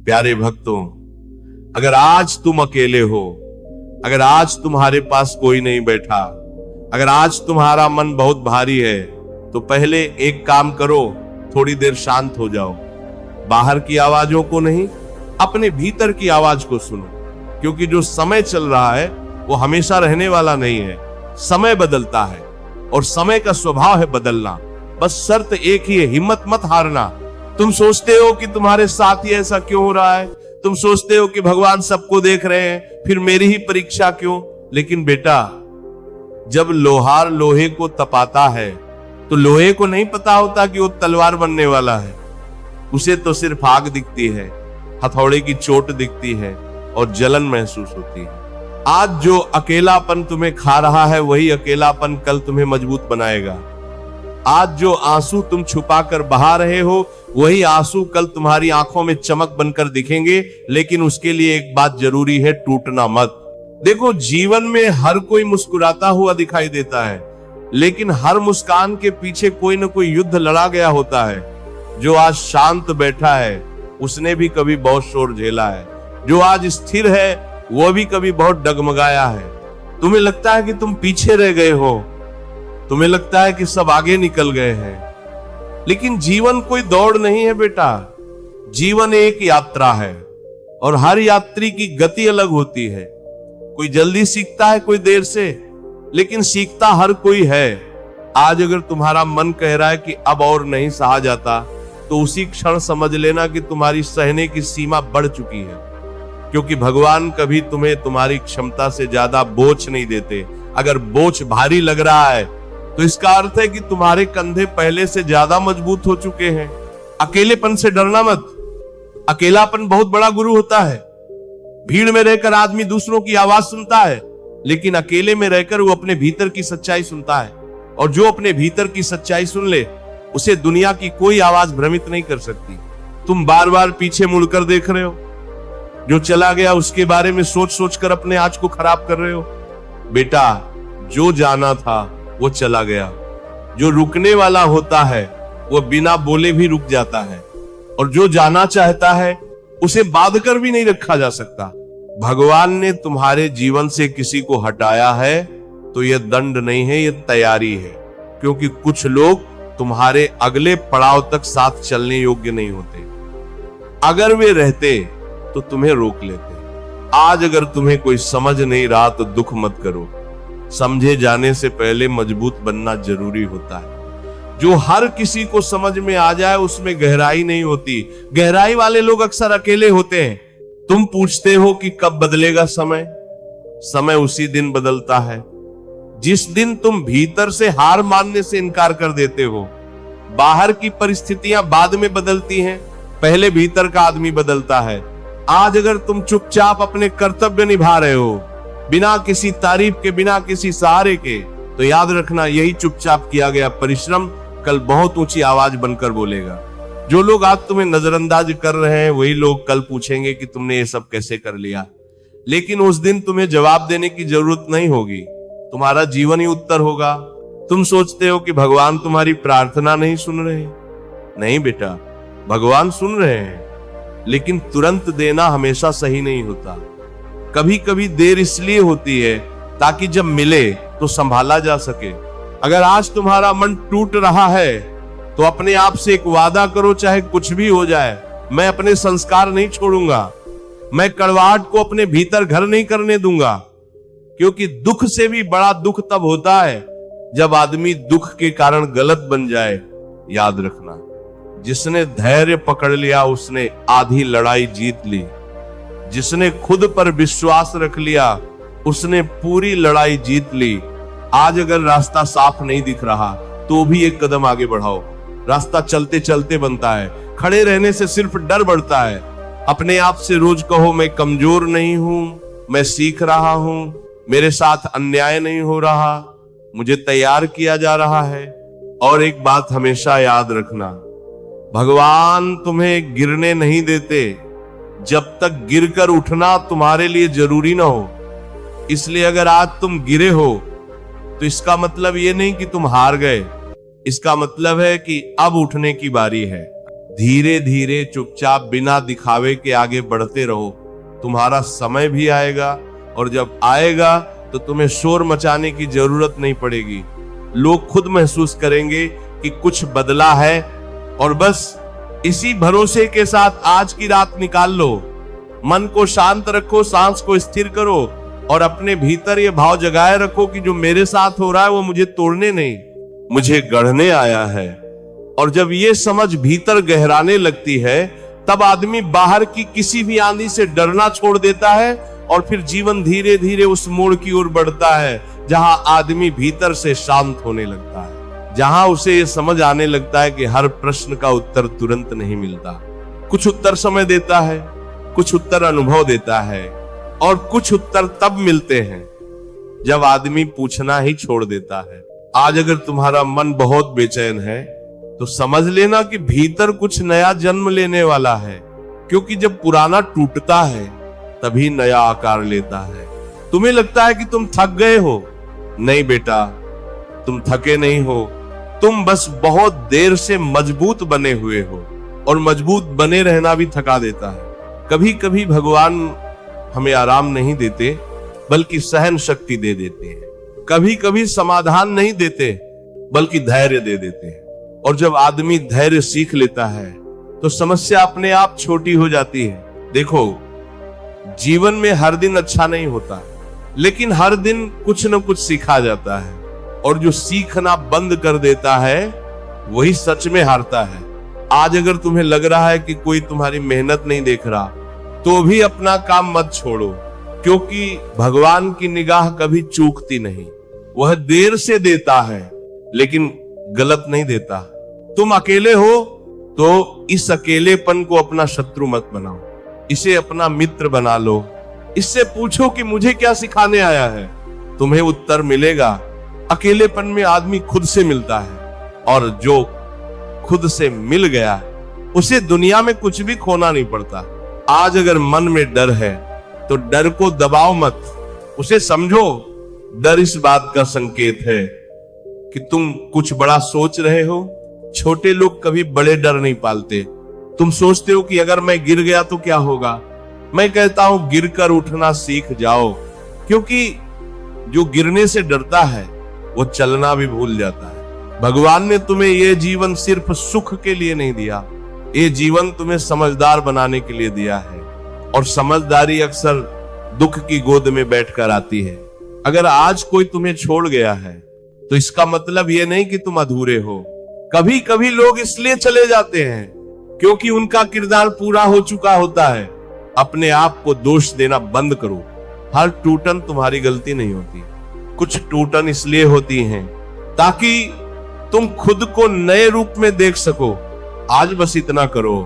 प्यारे भक्तों, अगर आज तुम अकेले हो, अगर आज तुम्हारे पास कोई नहीं बैठा, अगर आज तुम्हारा मन बहुत भारी है, तो पहले एक काम करो, थोड़ी देर शांत हो जाओ। बाहर की आवाजों को नहीं, अपने भीतर की आवाज को सुनो, क्योंकि जो समय चल रहा है वो हमेशा रहने वाला नहीं है। समय बदलता है और समय का स्वभाव है बदलना। बस शर्त एक ही है, हिम्मत मत हारना। तुम सोचते हो कि तुम्हारे साथ ही ऐसा क्यों हो रहा है, तुम सोचते हो कि भगवान सबको देख रहे हैं, फिर मेरी ही परीक्षा क्यों। लेकिन बेटा, जब लोहार लोहे को तपाता है तो लोहे को नहीं पता होता कि वो तलवार बनने वाला है। उसे तो सिर्फ आग दिखती है, हथौड़े की चोट दिखती है और जलन महसूस होती है। आज जो अकेलापन तुम्हें खा रहा है, वही अकेलापन कल तुम्हें मजबूत बनाएगा। आज जो आंसू तुम छुपा कर बहा रहे हो, वही आंसू कल तुम्हारी आंखों में चमक बनकर दिखेंगे। लेकिन उसके लिए एक बात जरूरी है, टूटना मत। देखो, जीवन में हर कोई मुस्कुराता हुआ दिखाई देता है, लेकिन हर मुस्कान के पीछे कोई न कोई युद्ध लड़ा गया होता है। जो आज शांत बैठा है, उसने भी कभी बहुत शोर झेला है। जो आज स्थिर है, वो भी कभी बहुत डगमगाया है। तुम्हें लगता है कि तुम पीछे रह गए हो, तुम्हें लगता है कि सब आगे निकल गए हैं, लेकिन जीवन कोई दौड़ नहीं है बेटा। जीवन एक यात्रा है और हर यात्री की गति अलग होती है। कोई जल्दी सीखता है, कोई देर से, लेकिन सीखता हर कोई है। आज अगर तुम्हारा मन कह रहा है कि अब और नहीं सहा जाता, तो उसी क्षण समझ लेना कि तुम्हारी सहने की सीमा बढ़ चुकी है। क्योंकि भगवान कभी तुम्हें तुम्हारी क्षमता से ज्यादा बोझ नहीं देते। अगर बोझ भारी लग रहा है, तो इसका अर्थ है कि तुम्हारे कंधे पहले से ज्यादा मजबूत हो चुके हैं। अकेलेपन से डरना मत। अकेलापन बहुत बड़ा गुरु होता है। भीड़ में रहकर आदमी दूसरों की आवाज सुनता है, लेकिन अकेले में रहकर वो अपने भीतर की सच्चाई सुनता है। और जो अपने भीतर की सच्चाई सुन ले, उसे दुनिया की कोई आवाज भ्रमित नहीं कर सकती। तुम बार बार पीछे मुड़कर देख रहे हो, जो चला गया उसके बारे में सोच सोच कर अपने आज को खराब कर रहे हो। बेटा, जो जाना था वो चला गया। जो रुकने वाला होता है, वो बिना बोले भी रुक जाता है, और जो जाना चाहता है, उसे बांध कर भी नहीं रखा जा सकता। भगवान ने तुम्हारे जीवन से किसी को हटाया है, तो यह दंड नहीं है, यह तैयारी है। क्योंकि कुछ लोग तुम्हारे अगले पड़ाव तक साथ चलने योग्य नहीं होते। अगर वे रहते तो तुम्हें रोक लेते। आज अगर तुम्हें कोई समझ नहीं रहा, तो दुख मत करो। समझे जाने से पहले मजबूत बनना जरूरी होता है। जो हर किसी को समझ में आ जाए, उसमें गहराई नहीं होती। गहराई वाले लोग अक्सर अकेले होते हैं। तुम पूछते हो कि कब बदलेगा समय? समय उसी दिन बदलता है जिस दिन तुम भीतर से हार मानने से इनकार कर देते हो। बाहर की परिस्थितियां बाद में बदलती हैं, पहले भीतर का आदमी बदलता है। आज अगर तुम चुपचाप अपने कर्तव्य निभा रहे हो, बिना किसी तारीफ के, बिना किसी सहारे के, तो याद रखना, यही चुपचाप किया गया परिश्रम कल बहुत ऊंची आवाज बनकर बोलेगा। जो लोग आज तुम्हें नजरअंदाज कर रहे हैं, वही लोग कल पूछेंगे कि तुमने ये सब कैसे कर लिया। लेकिन उस दिन तुम्हें जवाब देने की जरूरत नहीं होगी, तुम्हारा जीवन ही उत्तर होगा। तुम सोचते हो कि भगवान तुम्हारी प्रार्थना नहीं सुन रहे। नहीं बेटा, भगवान सुन रहे हैं, लेकिन तुरंत देना हमेशा सही नहीं होता। कभी कभी देर इसलिए होती है ताकि जब मिले तो संभाला जा सके। अगर आज तुम्हारा मन टूट रहा है, तो अपने आप से एक वादा करो, चाहे कुछ भी हो जाए, मैं अपने संस्कार नहीं छोड़ूंगा। मैं कड़वाहट को अपने भीतर घर नहीं करने दूंगा। क्योंकि दुख से भी बड़ा दुख तब होता है जब आदमी दुख के कारण गलत बन जाए। याद रखना, जिसने धैर्य पकड़ लिया, उसने आधी लड़ाई जीत ली। जिसने खुद पर विश्वास रख लिया, उसने पूरी लड़ाई जीत ली। आज अगर रास्ता साफ नहीं दिख रहा, तो भी एक कदम आगे बढ़ाओ। रास्ता चलते चलते बनता है, खड़े रहने से सिर्फ डर बढ़ता है। अपने आप से रोज कहो, मैं कमजोर नहीं हूं, मैं सीख रहा हूं, मेरे साथ अन्याय नहीं हो रहा, मुझे तैयार किया जा रहा है। और एक बात हमेशा याद रखना, भगवान तुम्हें गिरने नहीं देते जब तक गिरकर उठना तुम्हारे लिए जरूरी ना हो। इसलिए अगर आज तुम गिरे हो, तो इसका मतलब ये नहीं कि तुम हार गए, इसका मतलब है कि अब उठने की बारी है। धीरे धीरे चुपचाप बिना दिखावे के आगे बढ़ते रहो। तुम्हारा समय भी आएगा, और जब आएगा तो तुम्हें शोर मचाने की जरूरत नहीं पड़ेगी। लोग खुद महसूस करेंगे कि कुछ बदला है, और बस इसी भरोसे के साथ आज की रात निकाल लो। मन को शांत रखो, सांस को स्थिर करो, और अपने भीतर ये भाव जगाए रखो कि जो मेरे साथ हो रहा है वो मुझे तोड़ने नहीं, मुझे गढ़ने आया है। और जब ये समझ भीतर गहराने लगती है, तब आदमी बाहर की किसी भी आंधी से डरना छोड़ देता है, और फिर जीवन धीरे धीरे उस मोड़ की ओर बढ़ता है जहां आदमी भीतर से शांत होने लगता है, जहां उसे ये समझ आने लगता है कि हर प्रश्न का उत्तर तुरंत नहीं मिलता। कुछ उत्तर समय देता है, कुछ उत्तर अनुभव देता है, और कुछ उत्तर तब मिलते हैं जब आदमी पूछना ही छोड़ देता है। आज अगर तुम्हारा मन बहुत बेचैन है तो समझ लेना कि भीतर कुछ नया जन्म लेने वाला है, क्योंकि जब पुराना टूटता है तभी नया आकार लेता है। तुम्हें लगता है कि तुम थक गए हो, नहीं बेटा, तुम थके नहीं हो, तुम बस बहुत देर से मजबूत बने हुए हो, और मजबूत बने रहना भी थका देता है। कभी कभी भगवान हमें आराम नहीं देते, बल्कि सहन शक्ति दे देते हैं। कभी कभी समाधान नहीं देते, बल्कि धैर्य दे देते हैं। और जब आदमी धैर्य सीख लेता है तो समस्या अपने आप छोटी हो जाती है। देखो, जीवन में हर दिन अच्छा नहीं होता, लेकिन हर दिन कुछ न कुछ सीखा जाता है, और जो सीखना बंद कर देता है वही सच में हारता है। आज अगर तुम्हें लग रहा है कि कोई तुम्हारी मेहनत नहीं देख रहा, तो भी अपना काम मत छोड़ो, क्योंकि भगवान की निगाह कभी चूकती नहीं। वह देर से देता है, लेकिन गलत नहीं देता। तुम अकेले हो तो इस अकेलेपन को अपना शत्रु मत बनाओ, इसे अपना मित्र बना लो। इससे पूछो कि मुझे क्या सिखाने आया है, तुम्हें उत्तर मिलेगा। अकेलेपन में आदमी खुद से मिलता है, और जो खुद से मिल गया उसे दुनिया में कुछ भी खोना नहीं पड़ता। आज अगर मन में डर है तो डर को दबाओ मत, उसे समझो। डर इस बात का संकेत है कि तुम कुछ बड़ा सोच रहे हो। छोटे लोग कभी बड़े डर नहीं पालते। तुम सोचते हो कि अगर मैं गिर गया तो क्या होगा। मैं कहता हूं गिरकर उठना सीख जाओ, क्योंकि जो गिरने से डरता है वो चलना भी भूल जाता है। भगवान ने तुम्हें यह जीवन सिर्फ सुख के लिए नहीं दिया, ये जीवन तुम्हें समझदार बनाने के लिए दिया है, और समझदारी अक्सर दुख की गोद में बैठकर आती है। अगर आज कोई तुम्हें छोड़ गया है तो इसका मतलब यह नहीं कि तुम अधूरे हो। कभी कभी लोग इसलिए चले जाते हैं क्योंकि उनका किरदार पूरा हो चुका होता है। अपने आप को दोष देना बंद करो। हर टूटन तुम्हारी गलती नहीं होती, कुछ टूटन इसलिए होती हैं ताकि तुम खुद को नए रूप में देख सको। आज बस इतना करो,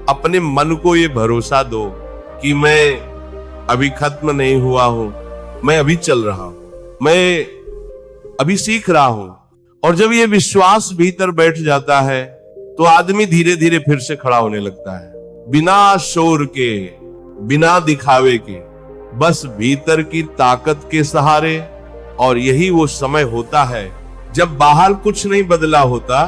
अपने मन को ये भरोसा दो कि मैं अभी खत्म नहीं हुआ हूं, मैं अभी चल रहा हूं, मैं अभी सीख रहा हूं। और जब ये विश्वास भीतर बैठ जाता है तो आदमी धीरे धीरे फिर से खड़ा होने लगता है, बिना शोर के, बिना दिखावे के, बस भीतर की ताकत के सहारे। और यही वो समय होता है जब बाहर कुछ नहीं बदला होता,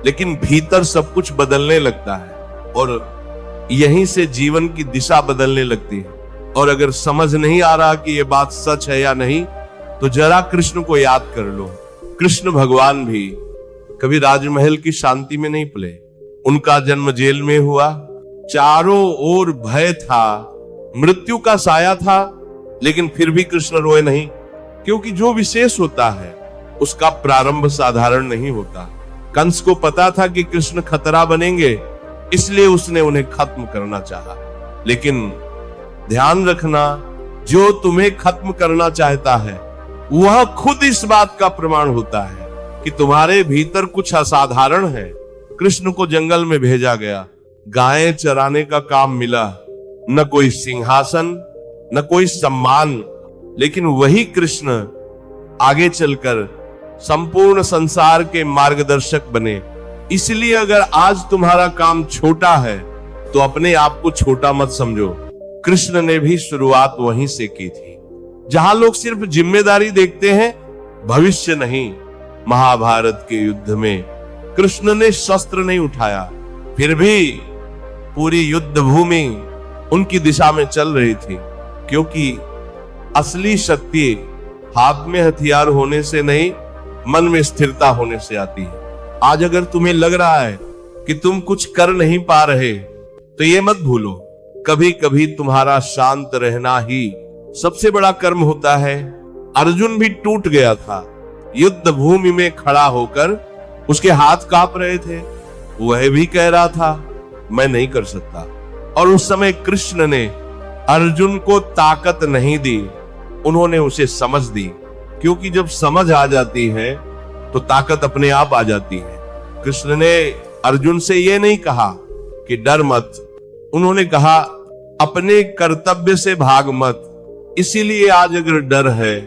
लेकिन भीतर सब कुछ बदलने लगता है, और यहीं से जीवन की दिशा बदलने लगती है। और अगर समझ नहीं आ रहा कि ये बात सच है या नहीं, तो जरा कृष्ण को याद कर लो। कृष्ण भगवान भी कभी राजमहल की शांति में नहीं पले, उनका जन्म जेल में हुआ। चारों ओर भय था, मृत्यु का साया था, लेकिन फिर भी कृष्ण रोए नहीं, क्योंकि जो विशेष होता है उसका प्रारंभ साधारण नहीं होता। कंस को पता था कि कृष्ण खतरा बनेंगे, इसलिए उसने उन्हें खत्म करना चाहा। लेकिन ध्यान रखना, जो तुम्हें खत्म करना चाहता है वह खुद इस बात का प्रमाण होता है कि तुम्हारे भीतर कुछ असाधारण है। कृष्ण को जंगल में भेजा गया, गायें चराने का काम मिला, न कोई सिंहासन न कोई सम्मान, लेकिन वही कृष्ण आगे चलकर संपूर्ण संसार के मार्गदर्शक बने। इसलिए अगर आज तुम्हारा काम छोटा है तो अपने आप को छोटा मत समझो। कृष्ण ने भी शुरुआत वहीं से की थी। जहां लोग सिर्फ जिम्मेदारी देखते हैं, भविष्य नहीं। महाभारत के युद्ध में कृष्ण ने शस्त्र नहीं उठाया, फिर भी पूरी युद्ध भूमि उनकी दिशा में चल रही थी, क्योंकि असली शक्ति हाथ में हथियार होने से नहीं, मन में स्थिरता होने से आती है। आज अगर तुम्हें लग रहा है कि तुम कुछ कर नहीं पा रहे, तो ये मत भूलो, कभी कभी तुम्हारा शांत रहना ही सबसे बड़ा कर्म होता है। अर्जुन भी टूट गया था, युद्ध भूमि में खड़ा होकर उसके हाथ कांप रहे थे। वह भी कह रहा था मैं नहीं कर सकता। और उस समय कृष्ण ने अर्जुन को ताकत नहीं दी, उन्होंने उसे समझ दी, क्योंकि जब समझ आ जाती है तो ताकत अपने आप आ जाती है। कृष्ण ने अर्जुन से यह नहीं कहा कि डर मत, उन्होंने कहा अपने कर्तव्य से भाग मत। इसीलिए आज अगर डर है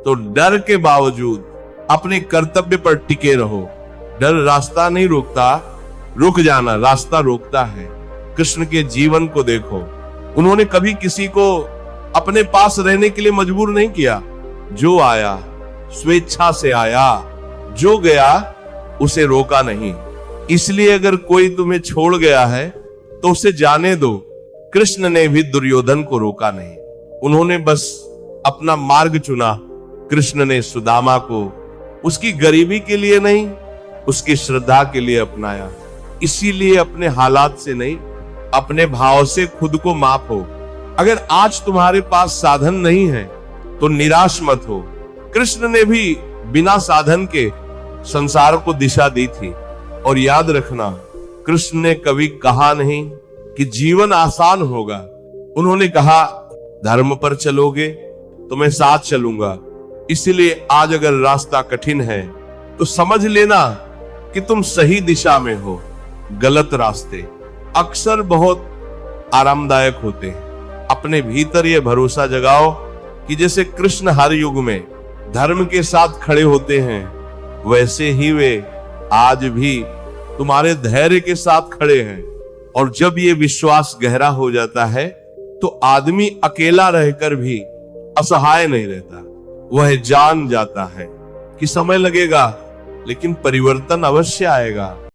तो डर के बावजूद अपने कर्तव्य पर टिके रहो। डर रास्ता नहीं रोकता, रुक जाना रास्ता रोकता है। कृष्ण के जीवन को देखो, उन्होंने कभी किसी को अपने पास रहने के लिए मजबूर नहीं किया। जो आया स्वेच्छा से आया, जो गया उसे रोका नहीं। इसलिए अगर कोई तुम्हें छोड़ गया है तो उसे जाने दो। कृष्ण ने भी दुर्योधन को रोका नहीं, उन्होंने बस अपना मार्ग चुना। कृष्ण ने सुदामा को उसकी गरीबी के लिए नहीं, उसकी श्रद्धा के लिए अपनाया। इसीलिए अपने हालात से नहीं, अपने भाव से खुद को मापो। अगर आज तुम्हारे पास साधन नहीं है तो निराश मत हो। कृष्ण ने भी बिना साधन के संसार को दिशा दी थी। और याद रखना, कृष्ण ने कभी कहा नहीं कि जीवन आसान होगा। उन्होंने कहा धर्म पर चलोगे तो मैं साथ चलूंगा। इसलिए आज अगर रास्ता कठिन है तो समझ लेना कि तुम सही दिशा में हो। गलत रास्ते अक्सर बहुत आरामदायक होते हैं। अपने भीतर यह भरोसा जगाओ कि जैसे कृष्ण हर युग में धर्म के साथ खड़े होते हैं, वैसे ही वे आज भी तुम्हारे धैर्य के साथ खड़े हैं। और जब ये विश्वास गहरा हो जाता है तो आदमी अकेला रहकर भी असहाय नहीं रहता। वह जान जाता है कि समय लगेगा लेकिन परिवर्तन अवश्य आएगा।